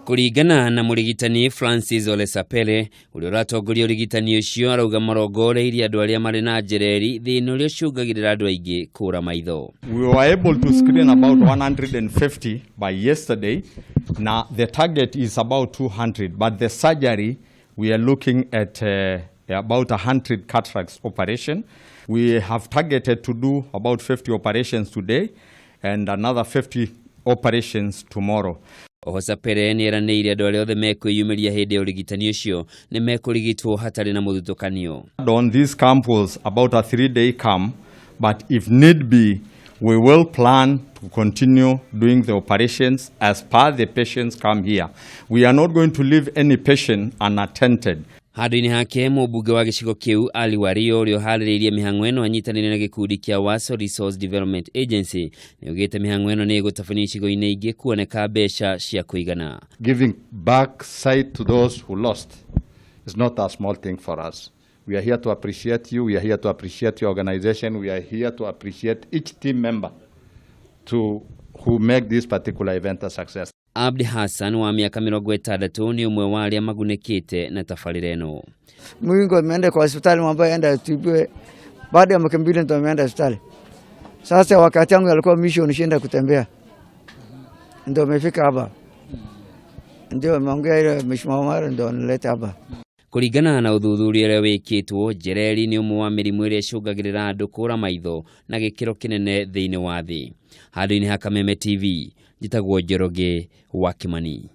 Kurigana na urigitani Francis Olesapele uria uratongoria urigitani ucio arauga marongoreirie andu aria mari na njereri thina uria ucungagirira andu aingi kura maitho. We were able to screen about 150 by yesterday. Now the target is about 200, but the surgery we are looking at about 100 cataracts operation. We have targeted to do about 50 operations today and another 50 operations tomorrow. Olesapele ni eranĩire andu aria othe mekwiyumiria hindi ya urigitani ucio ni mekurigitwo hatari na muthutukanio. On this camp was about a 3-day camp, but if need be, we will plan to continue doing the operations as per the patients come here. We are not going to leave any patient unattended. Handu-ini hake mumbunge wa gicigo kiu Aikari uria haririirie mihang'o ino anyitanire na gikundi kia Waso Resource Development Agency ni ugite mihang'o ino ni igutafania gicigo-ini ingi kuoneka mbeca cia kuigana. Giving back sight to those who lost is not a small thing for us. We are here to appreciate you. We are here to appreciate your organization. We are here to appreciate each team member who make this particular event a success. Abdi Hassan wa miaka 60 ni umwe wa aria magunikite na tabarira eno. Mwingo ameenda kwa hospitali mambo yaenda tibwe. Baada ya mwaka mbili ndo ameenda hospitali. Sasa wakati wangu alikuwa mission nishinda kutembea. Ndio amefika hapa. Ndio ameongea ile mheshimiwa Mara ndio anileta hapa. Kurigana na uthuthuria uria wikitwo, njereri ni umwe wa mirimu iria icungagirira andu kura maitho na gikiro kinene thiini wa thi. Handu-ini ha Kameme TV, njitagwo Njoroge wa Kimani.